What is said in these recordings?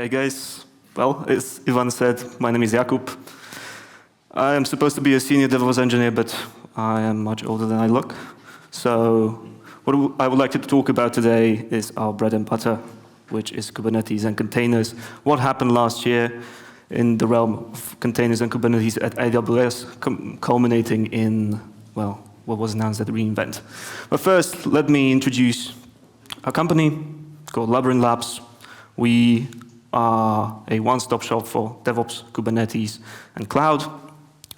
Hey guys, well, as Ivan said, my name is Jakub. I am supposed to be a senior DevOps engineer, but I am much older than I look. So what I would like to talk about today is our bread and butter, which is Kubernetes and containers. What happened last year in the realm of containers and Kubernetes at AWS, culminating in, well, what was announced at re:Invent. But first, let me introduce our company called Labyrinth Labs. We are a one-stop shop for DevOps, Kubernetes, and cloud.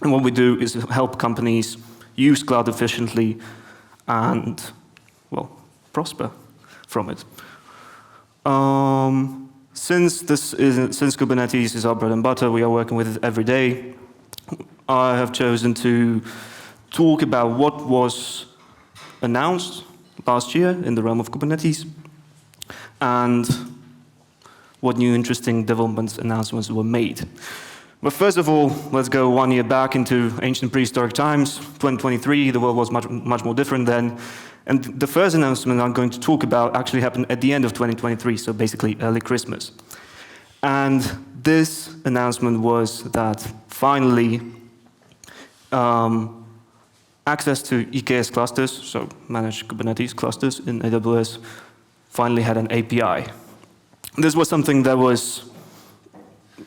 And what we do is help companies use cloud efficiently and, well, prosper from it. Since Kubernetes is our bread and butter, we are working with it every day. I have chosen to talk about what was announced last year in the realm of Kubernetes and what new interesting developments announcements were made. But first of all, let's go 1 year back into ancient prehistoric times, 2023. The world was much more different then. And the first announcement I'm going to talk about actually happened at the end of 2023, so basically early Christmas. And this announcement was that finally access to EKS clusters, so managed Kubernetes clusters in AWS, finally had an API. This was something that was,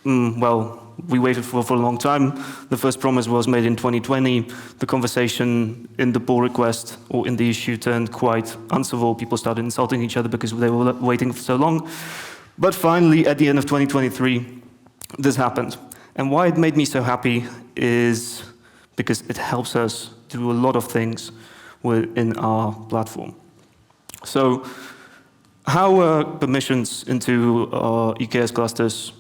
well, we waited for a long time. The first promise was made in 2020. The conversation in the pull request or in the issue turned quite uncivil. People started insulting each other because they were waiting for so long. But finally, at the end of 2023, this happened. And why it made me so happy is because it helps us do a lot of things within our platform. So how were permissions into EKS clusters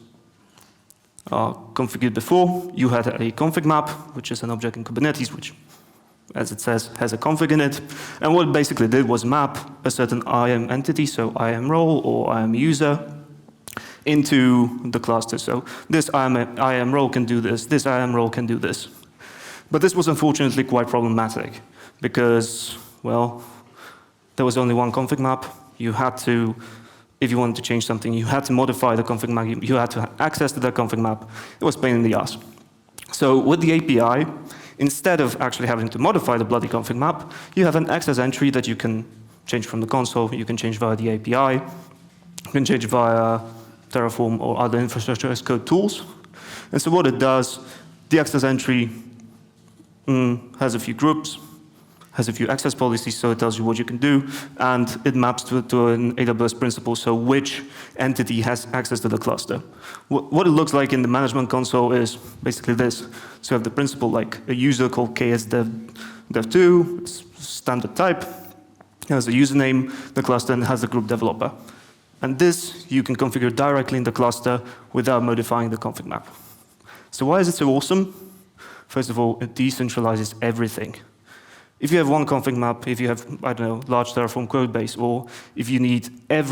configured before? You had a config map, which is an object in Kubernetes, which, as it says, has a config in it. And what it basically did was map a certain IAM entity, so IAM role or IAM user, into the cluster. So this IAM role can do this IAM role can do this. But this was unfortunately quite problematic because, well, there was only one config map. You had to, if you wanted to change something, you had to modify the config map. You had to have access to that config map. It was a pain in the ass. So with the API, instead of actually having to modify the bloody config map, you have an access entry that you can change from the console. You can change via the API. You can change via Terraform or other infrastructure as code tools. And so what it does, the access entry has a few groups, has a few access policies, so it tells you what you can do, and it maps to an AWS principal, so which entity has access to the cluster. What it looks like in the management console is basically this. So you have the principal, like a user called KS dev2, it's standard type, it has a username, the cluster, and it has the group developer. And this you can configure directly in the cluster without modifying the config map. So why is it so awesome? First of all, it decentralizes everything. If you have one config map, if you have, I don't know, large Terraform code base, or if you need if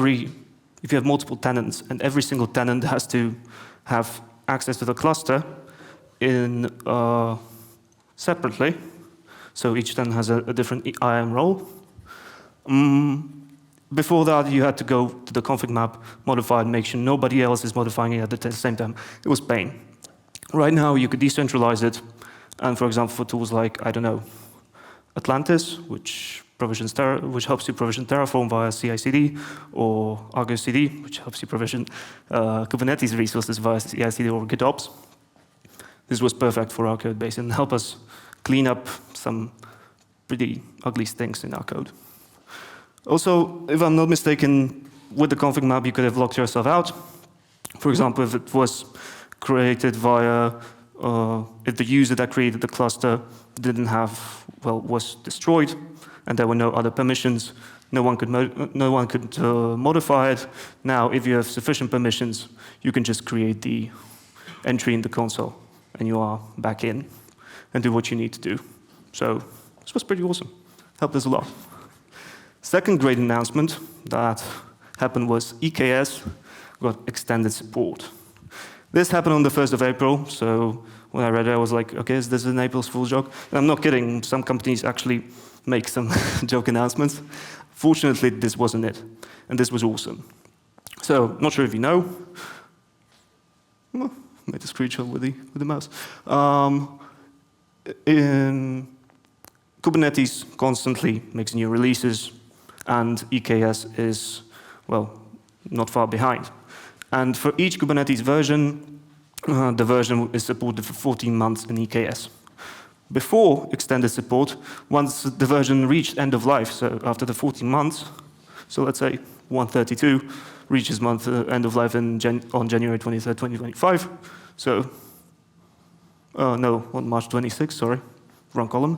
you have multiple tenants and every single tenant has to have access to the cluster in separately, so each tenant has a different IAM role. Before that, you had to go to the config map, modify it, make sure nobody else is modifying it at the same time. It was pain. Right now, you could decentralize it, and for example, for tools like, I don't know, Atlantis, which helps you provision Terraform via CI/CD, or Argo CD, which helps you provision Kubernetes resources via CI/CD or GitOps. This was perfect for our code base and help us clean up some pretty ugly things in our code. Also, if I'm not mistaken, with the config map, you could have locked yourself out. For example, if it was created via, if the user that created the cluster was destroyed, and there were no other permissions, no one could modify it. Now, if you have sufficient permissions, you can just create the entry in the console, and you are back in and do what you need to do. So this was pretty awesome. Helped us a lot. Second great announcement that happened was EKS got extended support. This happened on the 1st of April, so when I read it, I was like, okay, is this an April Fool's joke? And I'm not kidding, some companies actually make some joke announcements. Fortunately, this wasn't it, and this was awesome. So, not sure if you know, made a screenshot with the mouse. In Kubernetes constantly makes new releases, and EKS is, well, not far behind. And for each Kubernetes version, the version is supported for 14 months in EKS. Before extended support, once the version reached end of life, so after the 14 months, so let's say 132 reaches end of life on January 23rd, 2025. So, no, on March 26th, sorry, wrong column.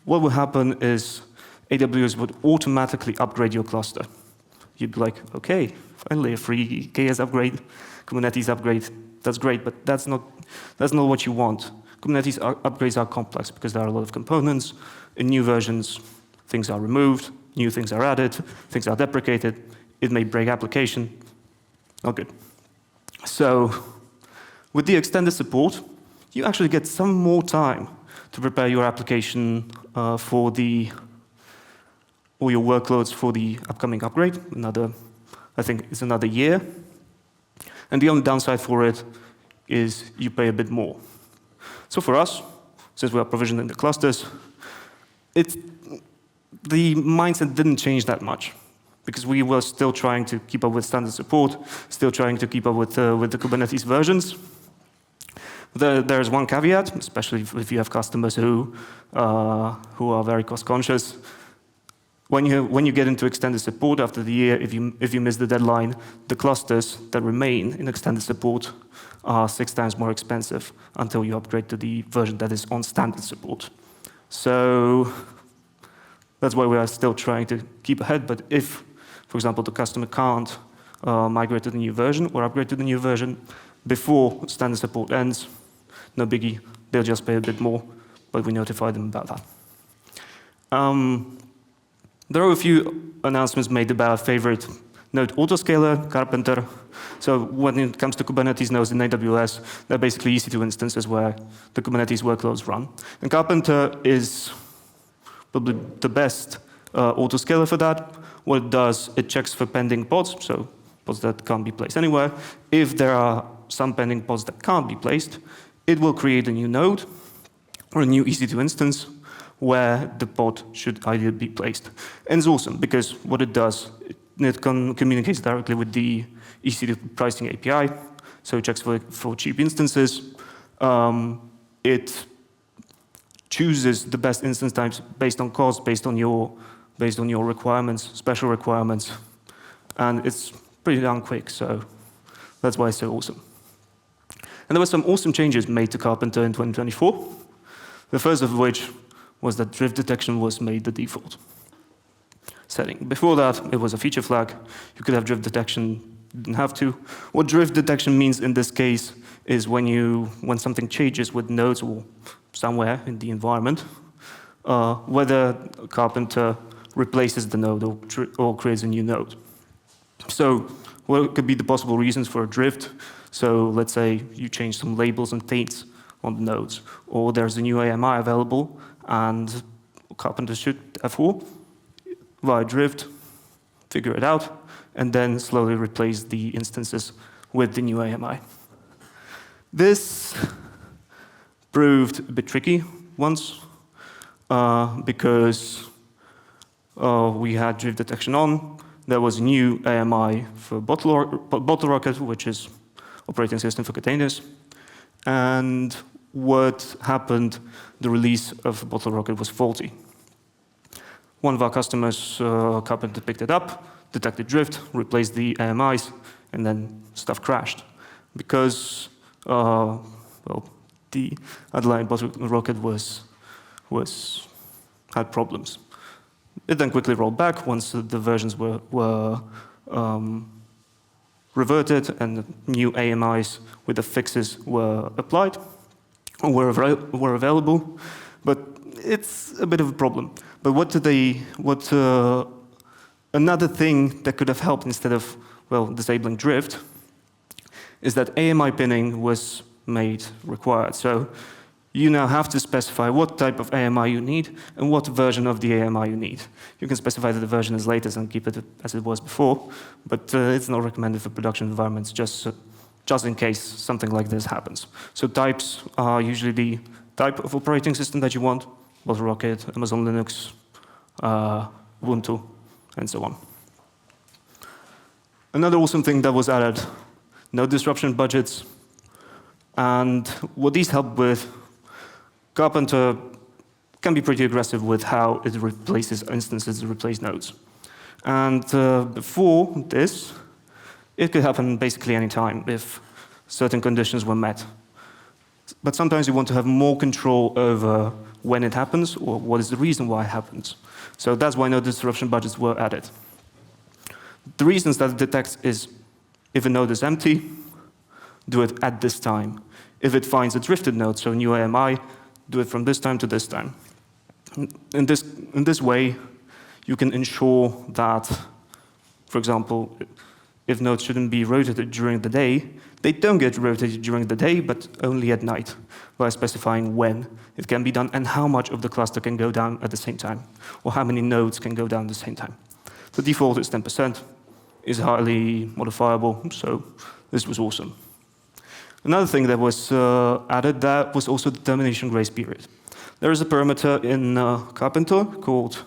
What would happen is AWS would automatically upgrade your cluster. You'd be like, okay, finally a free EKS upgrade, Kubernetes upgrade. That's great, but that's not what you want. Kubernetes upgrades are complex because there are a lot of components. In new versions, things are removed, new things are added, things are deprecated. It may break application. Not good. So with the extended support, you actually get some more time to prepare your application or your workloads for the upcoming upgrade. I think it's another year. And the only downside for it is you pay a bit more. So for us, since we are provisioning the clusters, the mindset didn't change that much because we were still trying to keep up with standard support, still trying to keep up with the Kubernetes versions. There is one caveat, especially if you have customers who are very cost conscious. When you get into extended support after the year, if you miss the deadline, the clusters that remain in extended support are 6 times more expensive until you upgrade to the version that is on standard support. So that's why we are still trying to keep ahead. But if, for example, the customer can't migrate to the new version or upgrade to the new version before standard support ends, no biggie, they'll just pay a bit more, but we notify them about that. There are a few announcements made about favorite node autoscaler, Carpenter. So when it comes to Kubernetes nodes in AWS, they're basically EC2 instances where the Kubernetes workloads run. And Carpenter is probably the best autoscaler for that. What it does, it checks for pending pods, so pods that can't be placed anywhere. If there are some pending pods that can't be placed, it will create a new node or a new EC2 instance where the pod should ideally be placed. And it's awesome because what it does, it communicates directly with the EC2 pricing API, so it checks for cheap instances. It chooses the best instance types based on cost, based on your requirements, special requirements, and it's pretty darn quick, so that's why it's so awesome. And there were some awesome changes made to Carpenter in 2024. The first of which was that drift detection was made the default setting. Before that, it was a feature flag. You could have drift detection, you didn't have to. What drift detection means in this case is when something changes with nodes or somewhere in the environment, whether Carpenter replaces the node or creates a new node. So what could be the possible reasons for a drift? So let's say you change some labels and taints on the nodes, or there's a new AMI available, and Carpenter should, therefore, via drift, figure it out, and then slowly replace the instances with the new AMI. This proved a bit tricky once, because we had drift detection on. There was a new AMI for BottleRocket, which is operating system for containers. And what happened, the release of BottleRocket was faulty. One of our customers, Carpenter, picked it up, detected drift, replaced the AMIs, and then stuff crashed. Because, well, the underlying BottleRocket had problems. It then quickly rolled back once the versions were reverted and new AMIs with the fixes were applied or were available. But it's a bit of a problem. But another thing that could have helped instead of, well, disabling drift is that AMI pinning was made required. So you now have to specify what type of AMI you need and what version of the AMI you need. You can specify that the version is latest and keep it as it was before, but it's not recommended for production environments just just in case something like this happens. So types are usually the type of operating system that you want, both Rocket, Amazon Linux, Ubuntu, and so on. Another awesome thing that was added, no disruption budgets. And what these help with, Carpenter can be pretty aggressive with how it replaces instances, replace nodes. And before this, it could happen basically any time if certain conditions were met. But sometimes you want to have more control over when it happens or what is the reason why it happens. So that's why no disruption budgets were added. The reasons that it detects is if a node is empty, do it at this time. If it finds a drifted node, so new AMI, do it from this time to this time. In this way, you can ensure that, for example, if nodes shouldn't be rotated during the day, they don't get rotated during the day, but only at night, by specifying when it can be done and how much of the cluster can go down at the same time, or how many nodes can go down at the same time. The default is 10%, is highly modifiable, so this was awesome. Another thing that was added that was also the termination grace period. There is a parameter in Carpenter called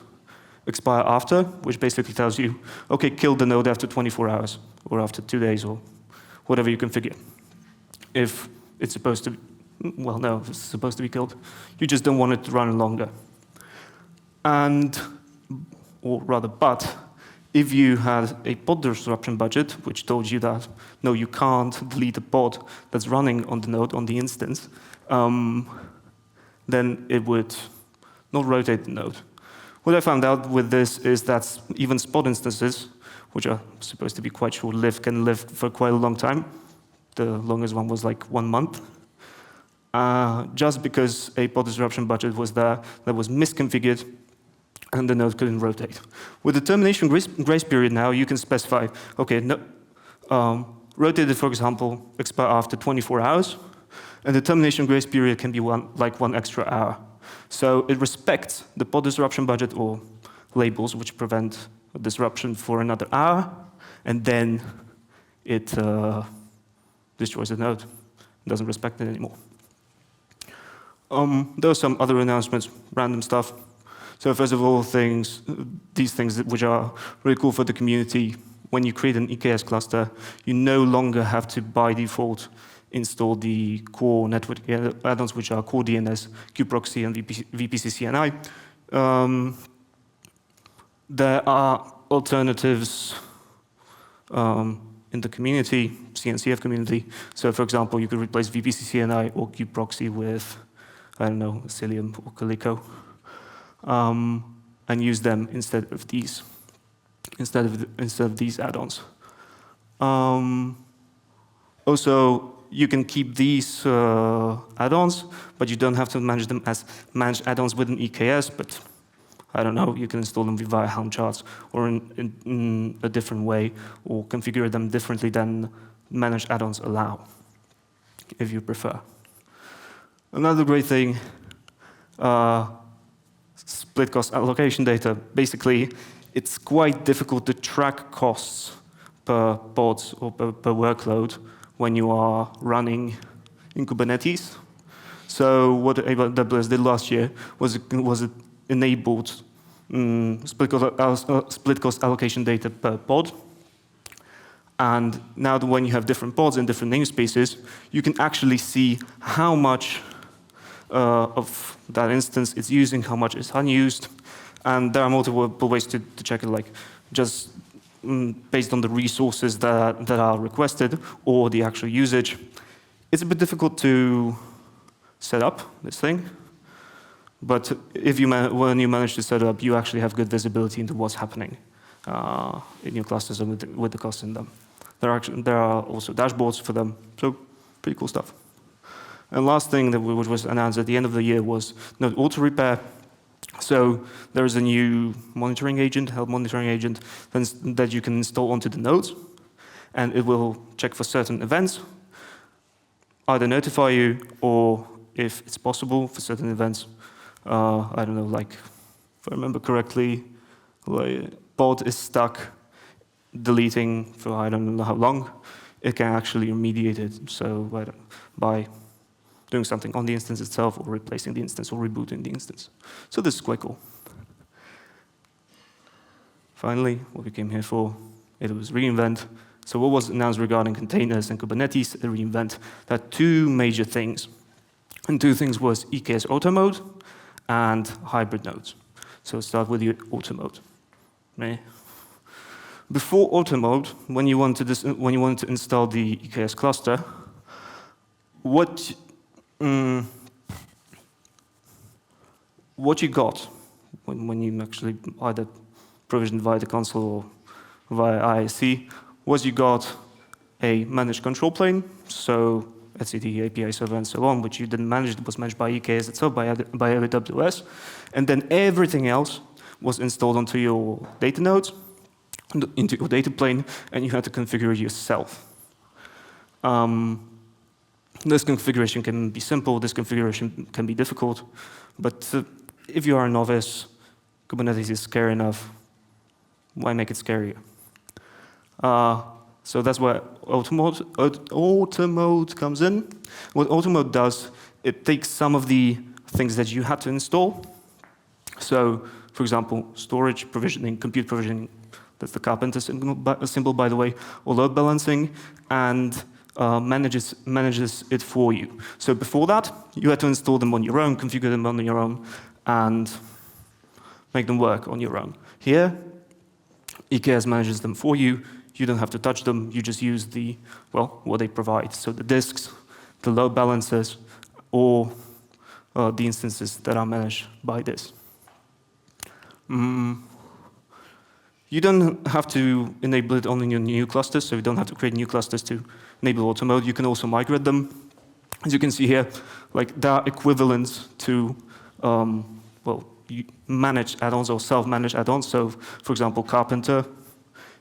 expire after, which basically tells you, okay, kill the node after 24 hours, or after 2 days, or whatever you configure. If it's supposed to, well, no, if it's supposed to be killed, you just don't want it to run longer. And, or rather, but, if you had a pod disruption budget, which told you that, no, you can't delete a pod that's running on the node, on the instance, then it would not rotate the node. What I found out with this is that even spot instances, which are supposed to be quite short-lived, can live for quite a long time. The longest one was like 1 month. Just because a pod disruption budget was there that was misconfigured and the node couldn't rotate. With the termination grace period now, you can specify, okay, no, rotate it, for example, expire after 24 hours, and the termination grace period can be like one extra hour. So it respects the pod disruption budget or labels which prevent a disruption for another hour, and then it destroys the node. It doesn't respect it anymore. There are some other announcements, random stuff. So first of all, these things which are really cool for the community. When you create an EKS cluster, you no longer have to, by default, install the core network add-ons, which are core DNS, kubeproxy, and VPC CNI. There are alternatives in the community, CNCF community. So for example, you could replace VPC CNI or kubeproxy with, I don't know, Cilium or Calico, and use them instead of these add-ons. Also, you can keep these add-ons, but you don't have to manage them as managed add-ons within EKS, but I don't know, you can install them via Helm charts or in a different way, or configure them differently than managed add-ons allow, if you prefer. Another great thing, split cost allocation data. Basically, it's quite difficult to track costs per pods or per workload when you are running in Kubernetes. So what AWS did last year was it enabled split cost allocation data per pod. And now that when you have different pods and different namespaces, you can actually see how much of that instance is using, how much is unused. And there are multiple ways to check it, like just based on the resources that are requested or the actual usage. It's a bit difficult to set up this thing, but if when you manage to set it up, you actually have good visibility into what's happening in your clusters and with the costs in them. There are also dashboards for them, so pretty cool stuff. And last thing which was announced at the end of the year was node auto repair. So there is a new monitoring agent, health monitoring agent, that you can install onto the nodes, and it will check for certain events, either notify you, or if it's possible for certain events, I don't know, like, if I remember correctly, like pod is stuck deleting for I don't know how long. it can actually remediate it. So by doing something on the instance itself, or replacing the instance, or rebooting the instance. So this is quite cool. Finally, what we came here for, it was reInvent. So what was announced regarding containers and Kubernetes, the reInvent, that two major things. And two things was EKS Automode and hybrid nodes. So let's start with the Automode. Before Automode, when you want to install the EKS cluster, what you got when you actually either provisioned via the console or via ISC was you got a managed control plane, so etcd, API server, and so on, which you didn't manage. It was managed by EKS itself, by AWS. And then everything else was installed onto your data nodes, into your data plane, and you had to configure it yourself. This configuration can be simple, this configuration can be difficult, but if you are a novice, Kubernetes is scary enough. Why make it scarier? So that's where Automode comes in. What Automode does, it takes some of the things that you had to install. So, for example, storage provisioning, compute provisioning, that's the Carpenter symbol, by the way, or load balancing, and manages it for you. So before that, you had to install them on your own, configure them on your own, and make them work on your own. Here, EKS manages them for you. You don't have to touch them. You just use what they provide. So the disks, the load balancers, or the instances that are managed by this. You don't have to enable it on your new clusters, so you don't have to create new clusters to enable Automode. You can also migrate them. As you can see here, there are equivalents to managed add-ons or self-managed add-ons. So, for example, Carpenter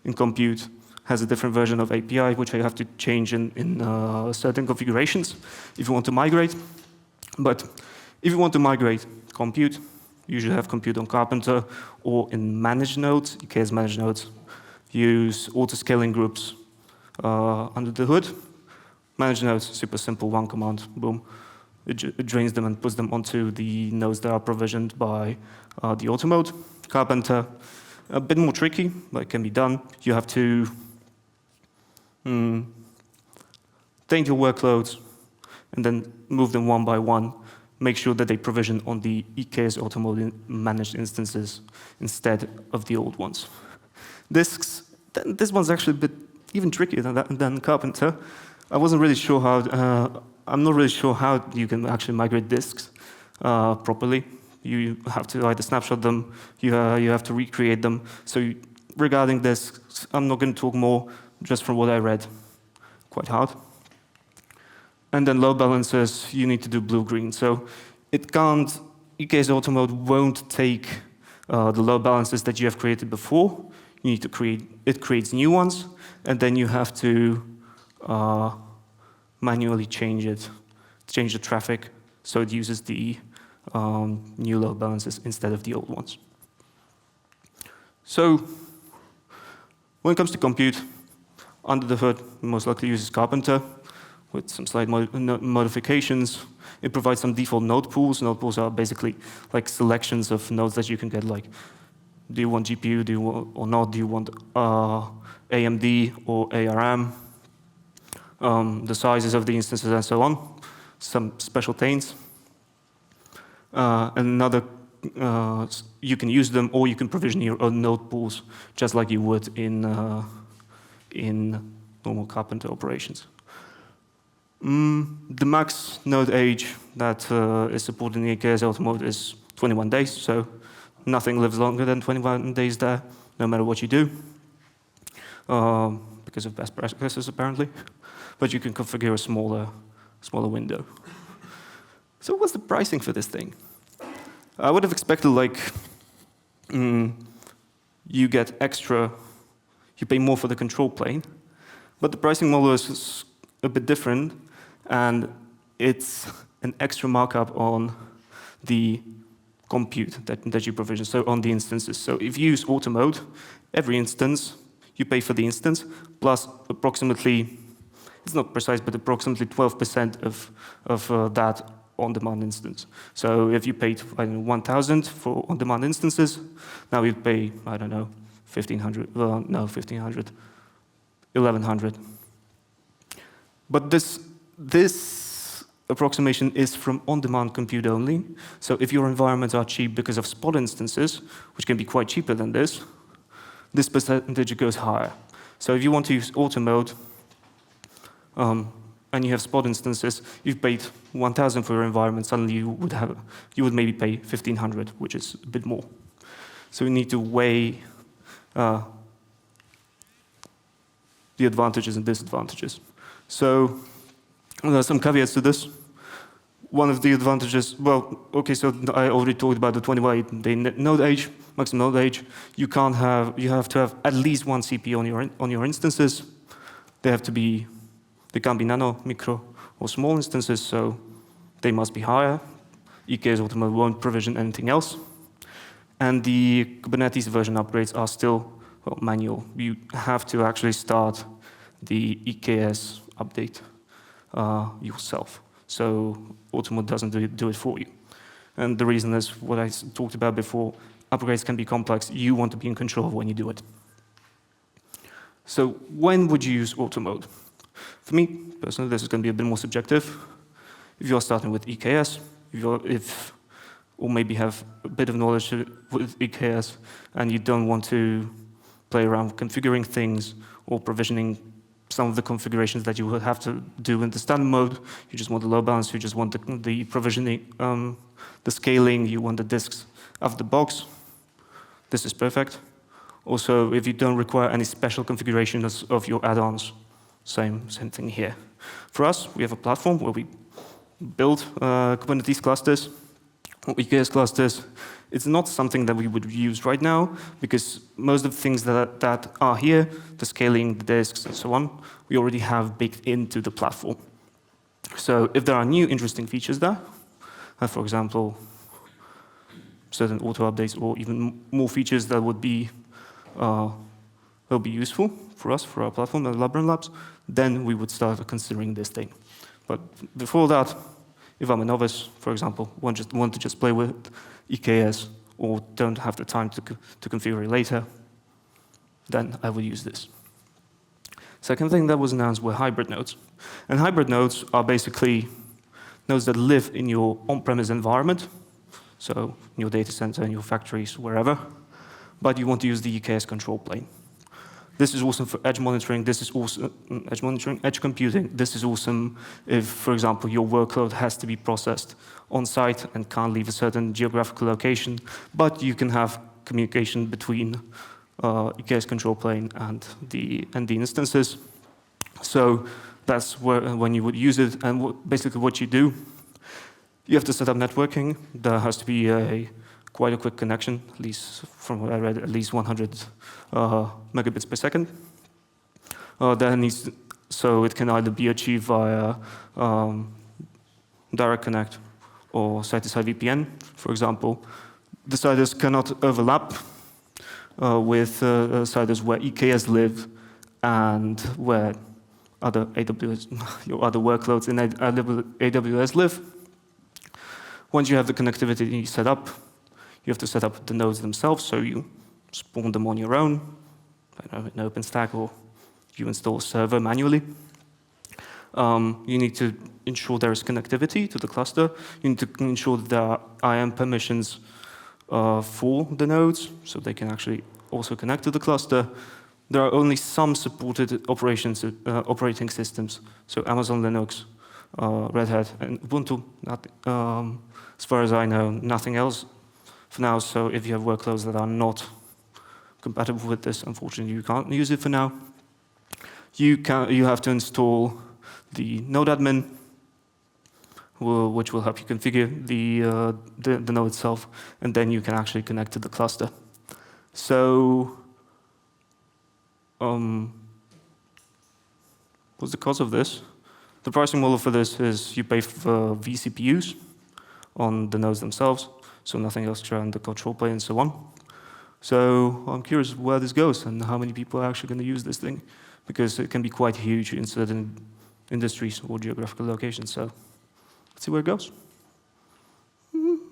in compute has a different version of API, which I have to change in certain configurations if you want to migrate. But if you want to migrate compute, you should have compute on Carpenter, or in managed nodes, EKS managed nodes, use auto-scaling groups under the hood. Managed nodes, super simple, one command, boom. It drains them and puts them onto the nodes that are provisioned by the Automode. Carpenter, a bit more tricky, but it can be done. You have to take your workloads and then move them one by one. Make sure that they provision on the EKS Automode managed instances instead of the old ones. Disks, this one's actually a bit even trickier than Carpenter. I wasn't really sure how, I'm not really sure how you can actually migrate disks properly. You have to either snapshot them, you have to recreate them. So regarding disks, I'm not going to talk more, just from what I read. Quite hard. And then load balancers, you need to do blue-green. So EKS Automode won't take the load balancers that you have created before. You need to it creates new ones, and then you have to manually change the traffic, so it uses the new load balancers instead of the old ones. So when it comes to compute, under the hood, most likely uses Carpenter with some slight modifications. It provides some default node pools. Node pools are basically like selections of nodes that you can get, like, do you want GPU, do you want, or not? Do you want AMD or ARM? The sizes of the instances and so on. Some special taints. Another, you can use them, or you can provision your own node pools, just like you would in normal Carpenter operations. The max node age that is supported in the EKS Automode is 21 days, so nothing lives longer than 21 days there, no matter what you do, because of best practices apparently. But you can configure a smaller window. So what's the pricing for this thing? I would have expected, like, you get extra, you pay more for the control plane, but the pricing model is a bit different, and it's an extra markup on the compute that you provision, so on the instances. So if you use Automode, every instance, you pay for the instance, plus approximately it's not precise, but approximately 12% of that on-demand instance. So if you paid, I don't know, 1,000 for on-demand instances, now you pay, I don't know, 1,500, well, no, 1,500, 1,100. But this approximation is from on-demand compute only. So if your environments are cheap because of spot instances, which can be quite cheaper than this percentage goes higher. So if you want to use Automode, and you have spot instances, you've paid 1,000 for your environment, suddenly you would maybe pay 1,500, which is a bit more. So you need to weigh the advantages and disadvantages. So there are some caveats to this. One of the advantages, well, okay, so I already talked about the 28-day node age, maximum node age. You have to have at least one CPU on your instances. They can't be nano, micro, or small instances, so they must be higher. EKS Automode won't provision anything else. And the Kubernetes version upgrades are still manual. You have to actually start the EKS update yourself. So Automode doesn't do it for you. And the reason is what I talked about before. Upgrades can be complex. You want to be in control when you do it. So when would you use Automode? For me, personally, this is going to be a bit more subjective. If you're starting with EKS, or maybe have a bit of knowledge with EKS, and you don't want to play around configuring things or provisioning some of the configurations that you will have to do in the standard mode, you just want the load balance, you just want the provisioning, the scaling, you want the disks out of the box, this is perfect. Also, if you don't require any special configurations of your add-ons, same thing here. For us, we have a platform where we build Kubernetes clusters, or EKS clusters. It's not something that we would use right now, because most of the things that are here, the scaling, the disks, and so on, we already have baked into the platform. So if there are new interesting features there, for example, certain auto updates or even more features that will be useful for us, for our platform, the Labyrinth Labs, then we would start considering this thing. But before that, if I'm a novice, for example, want to just play with EKS or don't have the time to configure it later, then I would use this. Second thing that was announced were hybrid nodes. And hybrid nodes are basically nodes that live in your on-premise environment, so in your data center, in your factories, wherever, but you want to use the EKS control plane. This is awesome for edge monitoring. This is awesome, edge computing. This is awesome if, for example, your workload has to be processed on site and can't leave a certain geographical location, but you can have communication between EKS control plane and the instances. So that's when you would use it. And basically what you do, you have to set up networking. There has to be quite a quick connection, at least from what I read, at least 100 megabits per second. So it can either be achieved via direct connect or site-to-site VPN, for example. The CIDRs cannot overlap with CIDRs where EKS live and where other your other workloads in AWS live. Once you have the connectivity set up, you have to set up the nodes themselves, so you spawn them on your own, I don't know, in OpenStack, or you install a server manually. You need to ensure there is connectivity to the cluster. You need to ensure that there are IAM permissions for the nodes, so they can actually also connect to the cluster. There are only some supported operating systems, so Amazon Linux, Red Hat, and Ubuntu. As far as I know, nothing else for now. So if you have workloads that are not compatible with this, unfortunately, you can't use it for now. You have to install the node admin, which will help you configure the node itself, and then you can actually connect to the cluster. So, what's the cost of this? The pricing model for this is you pay for vCPUs on the nodes themselves, so nothing extra on the control plane and so on. So I'm curious where this goes and how many people are actually going to use this thing, because it can be quite huge in certain industries or geographical locations. So let's see where it goes.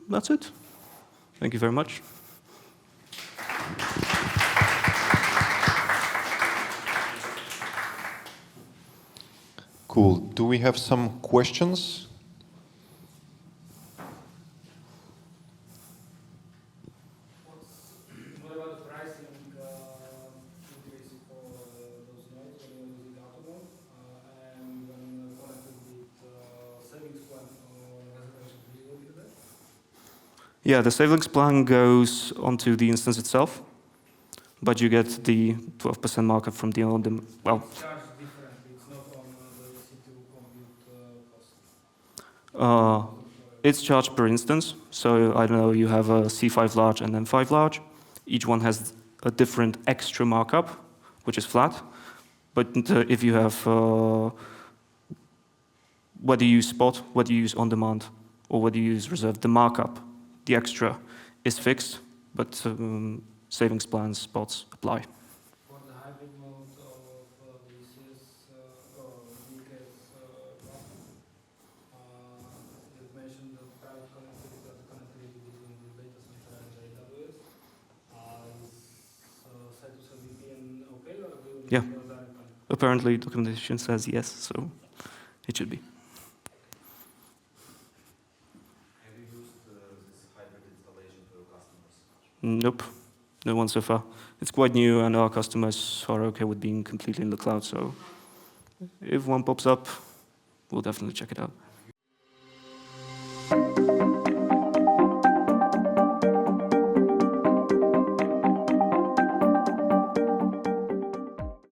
That's it. Thank you very much. Cool. Do we have some questions? What about the pricing increase for those nodes when you're using Automode and when connected with savings plan or reservation? Do you look at that? Yeah, the savings plan goes onto the instance itself, but you get the 12% markup from the well. It's charged differently. It's not on the EC2 compute cost. It's charged per instance. So I don't know, you have a C5 large and M5 large. Each one has a different extra markup, which is flat. But if you have, whether you use spot, whether you use on demand, or whether you use reserve, the markup, the extra, is fixed, but savings plans, spots apply. For the hybrid mode of the ECS or EKS you mentioned the private connectivity, the connectivity between the data center and the AWS. Is site-to-site VPN okay, or do you Yeah. need a direct connect? Apparently, documentation says yes, so it should be. Have you used this hybrid installation for your customers? Nope, no one so far. It's quite new, and our customers are okay with being completely in the cloud. So if one pops up, we'll definitely check it out.